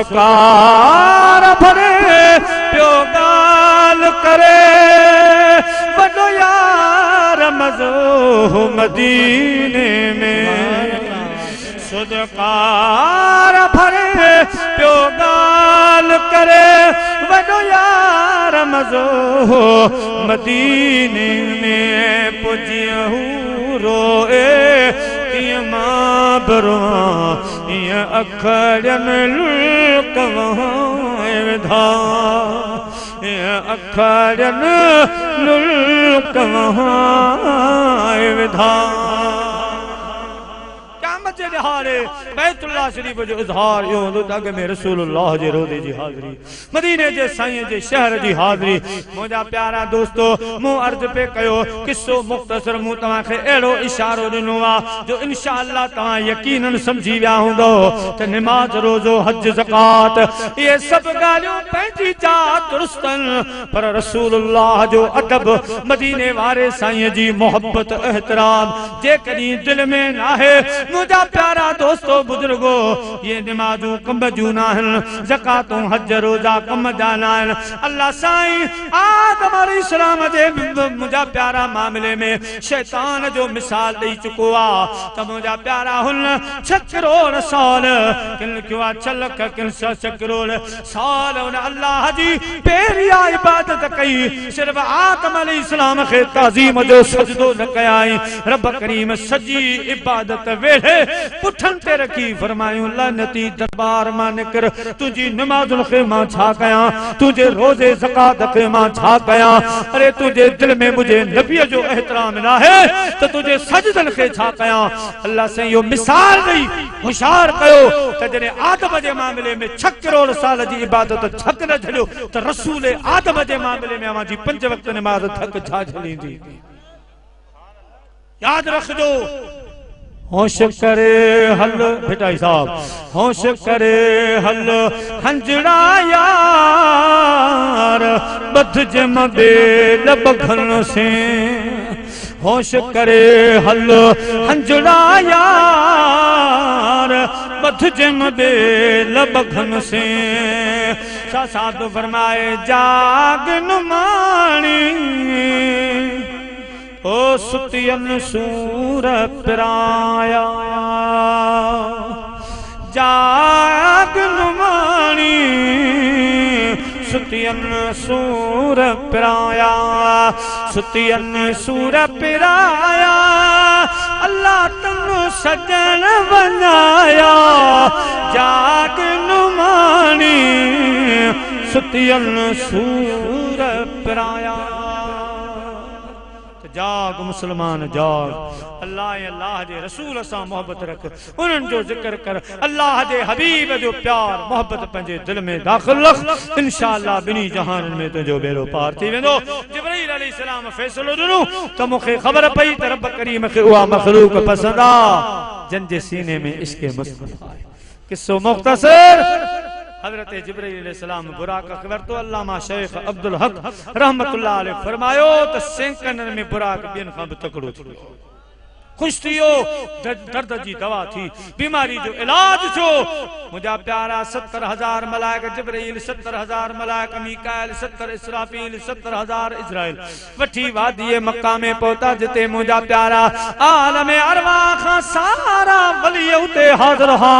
Car भरे प्यो गाल करे वॾो यार मज़ो मदीने में सुदकार भरे प्यो गाल करे वॾो यार मज़ो मदीने में पुजियहू रोए मां बरवां ये अखड़न लुकवां विधा ये अखड़न लुकवां विधा बैतुल्लाह शरीफ जो इज़हार यो हुंदो त में रसूलुल्लाह जे रोज़े जी हाज़िरी मदीने जे साईं जे शहर जी हाज़िरी मुंहिंजा प्यारा दोस्तो मूं अर्ज़ पे कयो किस्सो मुख़्तसर मूं तव्हां खे अहिड़ो इशारो ॾिनो आहे जो इंशाअल्लाह तव्हां यकीनन समझी विया हूंदो त निमाज़ रोज़ो हज ज़कात इहे सभु ॻाल्हियूं पंहिंजी जात दुरुस्तनि पर रसूलुल्लाह जो अदब मदीने वारे साईं जी मोहब्बत एहतराम जेकॾहिं दिलि में नाहे मुझा प्यारा दोस्तों बुजुर्गो ये नमाजूं कम जूं नाहिन ज़कातूं हज रोज़ा कम जा नाहिन अल्लाह साईं आदम अलैहिस्सलाम जे मुझा प्यारा मामले में शैतान जो मिसाल ॾेई चुको आहे त मुझा प्यारा हुन 6 करोड़ साल किन क्यों 6 लख किन 6 करोड़ साल हुन अल्लाह जी पहिरिया इबादत कई सिर्फ आदम अलैहिस्सलाम खे ताज़ीम जो सजदो न कयाई रब करीम सजी इबादत वेढ़े पुठन ते रखी फरमायूं लानती दरबार मां निकर तुझी नमाज़ुल खे मां छा कयां तुझे रोज़े ज़कात खे मां छा कयां अरे तुझे दिल में मुझे नबी जो एहतराम ना है तो तुझे सजदन खे छा कयां अल्लाह से यो मिसाल ॾेई होशियार कयो त जने आदम जे मामले में 6 करोड़ साल जी इबादत थक न झलियो त रसूल आदम जे मामले में अवां जी 5 वक्त नमाज थक छा झलींदी याद रखजो होश करे हल बेटा साहब होश करे हल हंजड़ा यार बद जम बेल बखन से होश करे हल हंजड़ा यार बद जम बेल बखन से साधु फरमाए जाग नुमानी ओ सुतियन सूर पिराया जाग नुमानी सुतियन सूर पिराया सुतियन सूर पिराया अल्लाह तनु सजन बनाया जाग नुमानी सुतियन सूर पिराया जाग मुसलमान जाग अल्लाह जे रसूल से मोहब्बत रख उन जो जिक्र कर अल्लाह जे हबीब जो प्यार मोहब्बत पंजे दिल में दाखिल रख इंशाअल्लाह बिनी जहान में तुझो बेड़ो पार थी वेंदो जिब्राइल अलैहिस्सलाम फैसलो ॾिनो त मूंखे ख़बर पई त रब करीम खे उहा मखलूक पसंद आ जन जे सीने में इश्क मुस्तफा है किस्सो मुख्तसर हजरत जिब्राइल अलैहिस्सलाम बुराक वरतो अल्लामा शेख अब्दुल हक रहमतुल्लाह अलैह फरमायो त सेंकन में बुराक बिन खां तकड़ो थी खुश थियो दर्द जी दवा थी बीमारी जो इलाज छो मुझा प्यारा 70,000 मलाइक जिब्राइल 70,000 मलाइक मीकाइल 70 इसराफील 70,000 इजराइल वठी वादी मक्का में पहुंचा जिते मुझा प्यारा आलम अरवाह खां सारा वली उते हाजिर हा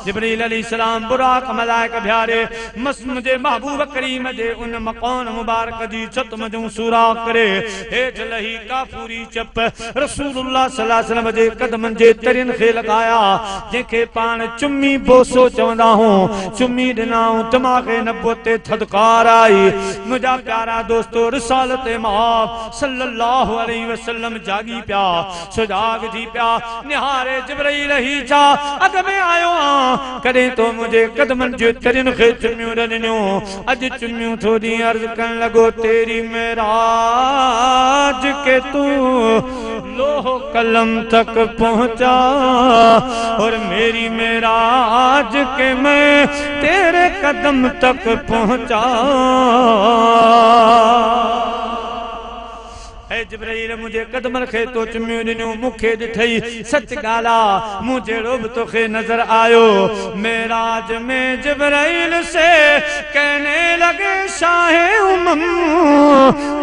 जिब्राइल अलैहिस्सलाम बुराक मलाइक भ्यारे मुझे महबूब करीम जे उन मकान मुबारक जी छत मजू सुराख करे हेठ लही काफूरी चप रसूलुल्लाह सल्लल्लाहु अलैहि वसल्लम जे कदमन जे तरिन खे लगाया जेके पान चुम्मी बोसो चवंदा हो चुम्मी दिनाऊं दिमाग़ नबुवत ते थदकार आई मुझा प्यारा दोस्तो रिसालत महब सल्लल्लाहु अलैहि वसल्लम जागी पिया सुजाग जी पिया निहारे जिब्राइल ही छा अग में आयो आ कदे तो मुझे कदमन जे तरिन खे चुम्मियूं ॾिनियूं अज चुम्मियूं थोड़ी अर्ज करण लगो तेरी मेराज के तू लोह कलम तक पहुंचा और मेरी मेराज के मैं तेरे कदम तक पहुंचा है जिब्राइल मुझे कदमन खे तो चुमियो ॾिनो मूंखे ॾिठई सच ॻाल्हि आहे मूं जहिड़ो बि तोखे नज़र आयो मेराज में जिब्राइल से कहने लगे शाहे उमम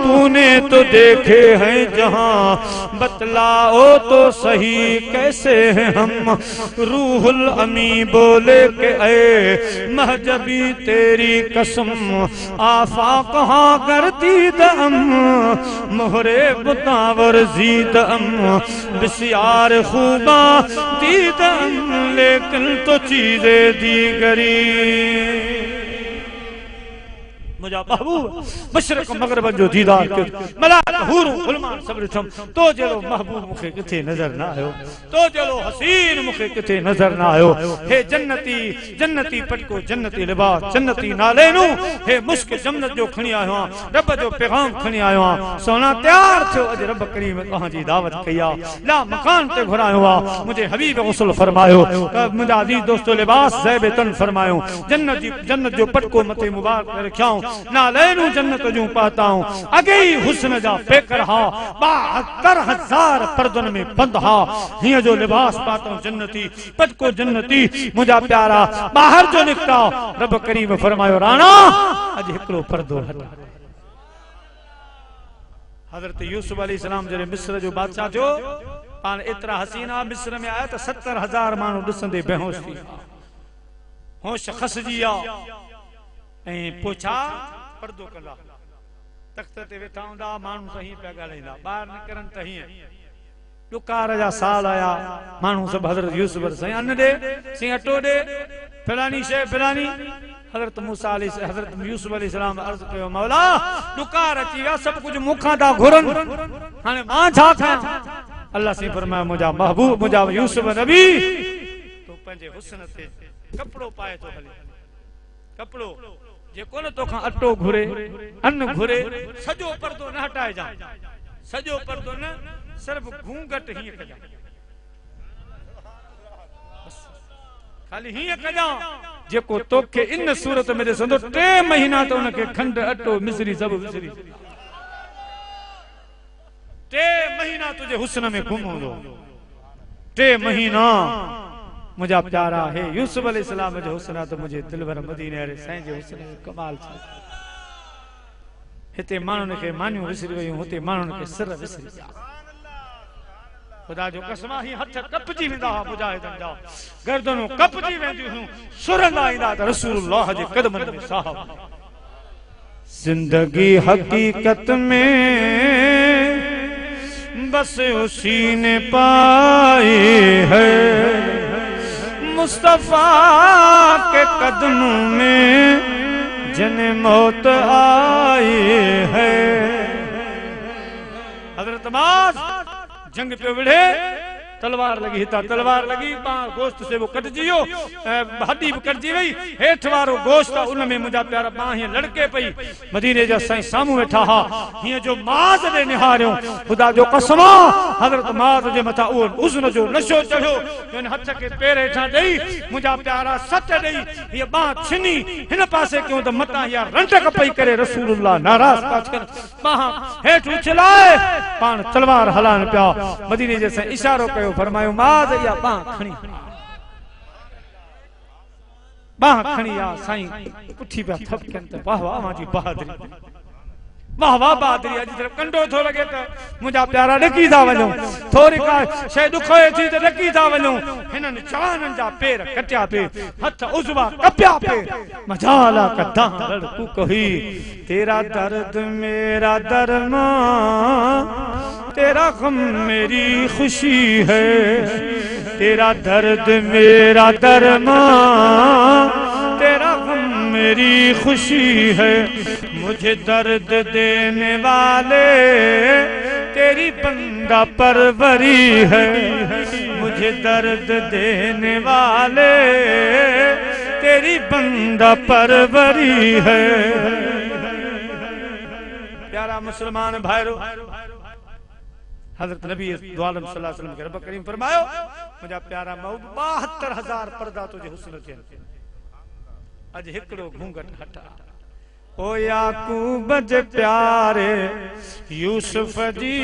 तूने तो देखे हैं जहां बतलाओ तो सही कैसे हैं हम रूहुल अमी बोले के ऐ महजबी तेरी कसम आफा कहाँ करती दम मोहरे बुतावर जीदम बिस्यार खूबा दीदम लेकिन तो चीजें दीगरी मुझा महबूब मशरक मगरब जो दीदार के मलाक हूर गुलमान सब ॾिठम तो जहिड़ो महबूब मूंखे किथे नज़र न आयो तो जहिड़ो हसीन मूंखे किथे नज़र न आयो हे जन्नती जन्नती पटको जन्नती लिबास जन्नती नालेनू हे मुश्क जन्नत जो खणी आयो आहियां रब जो पैगाम खणी आयो आहियां सोना तैयार थियो अॼु रब करीम तव्हांजी दावत कई आहे ला मकान ते घुरायो आहे मुंहिंजे हबीब गुस्ल फरमायो मुंहिंजा अज़ीज़ दोस्तो लिबास ज़ैब तन फरमायो जन्नत जो पटको मथे मुबारक रखियाऊं नालैनू जन्नत जो पाता हूं अगे ही हुस्न जा पेकर हा 72,000 पर्दन में बंद हा हिय जो लिबास पाता हूं जन्नती पटको जन्नती मुझा प्यारा बाहर जो निकता रब करीम फरमायो राणा अज हिकड़ो पर्दो हटा हजरत यूसुफ अलैहिस्सलाम जरे मिस्र जो बादशाह थियो पान एतरा हसीना मिस्र में आया तो 70,000 मानू ॾिसंदे बेहोश थी होश खसजी आ पोछा पर्दो कला तख्त ते वेठा हूंदा माण्हू त हीअं पिया ॻाल्हाईंदा ॿाहिरि निकिरनि त हीअं ॾुकार जा साल आया माण्हू सभु हज़रत यूसुफ साईं अन्न ॾे साईं अटो ॾे फलानी शइ फलानी हज़रत मूसा हज़रत यूसुफ अलैहिस्सलाम अर्ज़ कयो मौला ॾुकार अची विया सभु कुझु मूंखां था घुरनि हाणे मां छा कयां अल्लाह साईं फरमायो मुंहिंजा महबूब मुंहिंजा यूसुफ नबी तो पंहिंजे हुस्न ते कपिड़ो पाए थो हले कपिड़ो जेको न तोखां अटो घुरे अन्न घुरे सॼो पर्दो न हटाए जा सॼो पर्दो न सिर्फ घूंघट हीअं कजा खाली हीअं कजा जेको तोखे इन सूरत में ॾिसंदो 3 महीना तो उनखे खंड अटो मिसरी सभु विसरी 3 महीना तुझे हुस्न में गुम हूंदो 3 महीना मुझा प्यारा है यूसुफ अलैहिस्सलाम जो हुस्न तो मुझे दिलवर मदीने वाले साईं जो हुस्न कमाल छा हिते माण्हुनि खे मानियूं विसरी वयूं हुते माण्हुनि खे सिर विसरी विया खुदा जो कसम ही हथ कपजी वेंदा हुआ मुजाहिदनि जा गर्दनूं कपजी वेंदियूं हुयूं सुरंदा ईंदा त रसूलुल्लाह जे कदमनि में साहब जिंदगी हकीकत में बस उसी ने पाई है मुस्तफा के कदमों में जने मौत आई है हजरत अब्बास जंग पे विढ़े तलवार लगी हिता तलवार लगी गोश्त से वो कट जियो हड्डी भी कट जी वही हेठ वारो गोश्त उन में मुझा प्यारा बाह लड़के पई मदीने जा साईं सामू वेठा हा हिय जो माज दे निहारियो खुदा जो कसम हजरत माज जे मथा ओ उज़न जो नशो चढ़ो इन हथ के पैर हेठा देई मुझा प्यारा सच देई ये बाह छिनी हिन पासे क्यों तो मता या रंटक पई करे रसूलुल्लाह नाराज पाछर बाह हेठ उछलाए पान तलवार हलान पिया मदीने जे साईं इशारो कयो फरमायो माज या बाह खणी बाह खणी आ साईं पुठी पे थपकन त वाह वाह माजी बहादुरी वाह वाह बहादुरी अज तरफ कंडो थो लगे त मुझा प्यारा डकी था वञो थोड़ी का शय दुखोए थी त डकी था वञो हिनन चानन जा पैर कटिया पे हथ उजवा कपिया पे मजाला कदा लड़कू कही तेरा दर्द मेरा दरमा तेरा गम मेरी खुशी है तेरा दर्द मेरा दरमा तेरा गम मेरी खुशी है मुझे दर्द देने वाले तेरी बंदा परवरी है मुझे दर्द देने वाले तेरी बंदा परवरी है प्यारा मुसलमान भाईरो हजरत नबी दुआलम सल्लल्लाहु अलैहि वसल्लम के रब करीम फरमायो मुझा प्यारा महबूब 72,000 पर्दा तुझे हुस्न थे अज हिकड़ो घूंघट हटा ओ याकूब जे प्यारे यूसुफ जी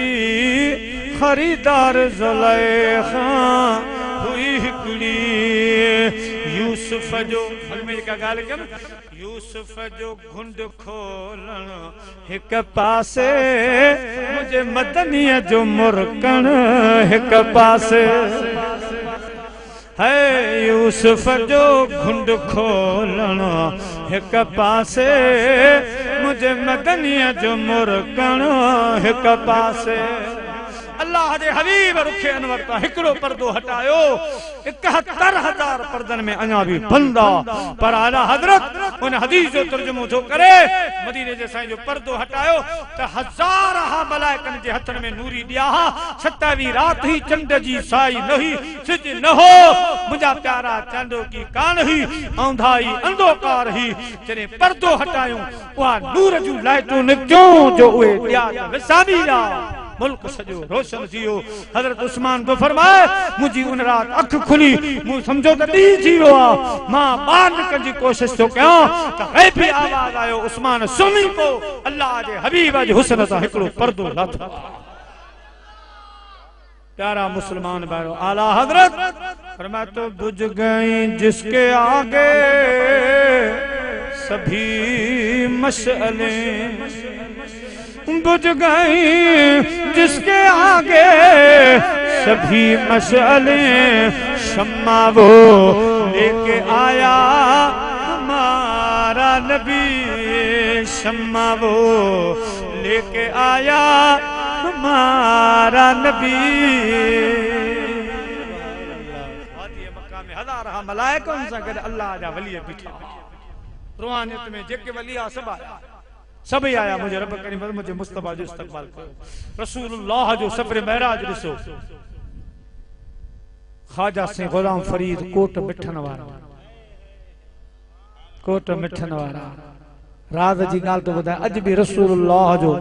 खरीदार ज़ुलैखा हुई हिकड़ी यूसुफ जो का गाल कम यूसुफ जो घुंड खोलण हिक पासे मुझे मदनीअ जो मुरकण हिक पासे है यूसुफ जो घुंड खोलण हिक पासे मुझे मदनीअ जो मुरकण हिक पासे अल्लाह दे हबीब रुखे अनवर का हिकड़ो पर्दो हटायो 71,000 पर्दन में अञा भी बंदा पर आला हजरत उन हदीस जो तर्जुमो जो करे मदीने जे साईं जो पर्दो हटायो त हजार मलाइकन जे हथन में नूरी दिया 27 रात ही चंड जी साई नहीं सिज न हो मुझा प्यारा चंडो की कान ही औंधाई अंधोकार ही जने पर्दो हटायो वा नूर जू लाइटो निक्यो जो उए दिया विसामी जा मुल्क सजो रोशन थियो हजरत उस्मान को फरमाए मुझी उन रात अख खुली मु समझो त दी थी वो मां बाहर निकल जी कोशिश तो क्या त गैबी आवाज आयो उस्मान सुमी को अल्लाह जे हबीब जे हुस्न सा हिकड़ो पर्दो लाथ प्यारा मुसलमान भाइयों आला हजरत फरमाया तो बुझ गई जिसके आगे सभी मशअले बुझ गई जिसके आगे सभी मशअले शम्मा वो लेके आया हमारा नबी शम्मा वो लेके आया हमारा नबी मक्का में हज़ार मलाइका उनसे गॾु अल्लाह जा वली बीठा रुहानियत में जेके वली आ सब आया सब आया मुझे रब करीम मुझे मुस्तफा जो इस्तकबाल कयो रसूलुल्लाह जो सफर महराज ॾिसो ख्वाजा से गुलाम फरीद कोट मिठन वारा राज जी गाल तो ॿुधाए अज भी रसूलुल्लाह जो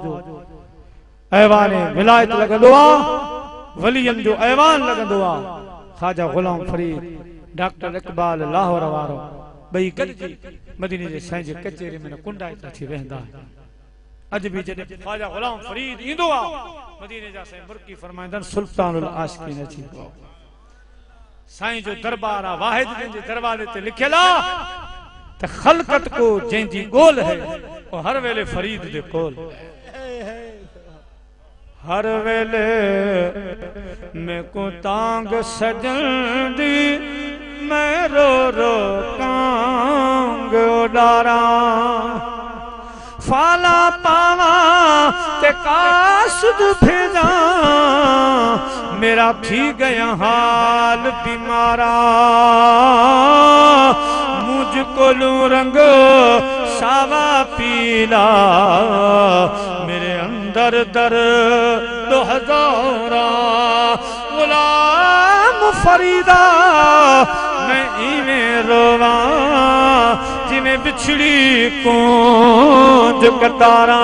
ऐवान विलायत लगंदो आ वलियन जो ऐवान लगंदो आ ख्वाजा गुलाम फरीद डॉक्टर इकबाल लाहौर वारो बई गॾिजी मदीने जे साईं जे कचेरी में कुंडा थी वेंदा अज भी जॾहिं ख्वाजा गुलाम फरीद ईंदो आ मदीने जा साईं मुर्की फरमाइंदन सुल्तानुल आशिकीन अची पो साईं जो दरबार आ वाहिद जे दरवाजे ते लिखियल आ त खलकत को जंहिंजी गोल है वो हर वेले फरीद दे कोल हर वेले में को तांग सजन दी मैं रो रो कांग उडारा फाला पावा ते कासुद भेजा मेरा थी गया हाल बीमारा मुझको लू रंग सावा पीला मेरे अंदर दर्द हजारा गुलाम फरीदा मैं इवें रोवा जिमें बिछड़ी को कतारा।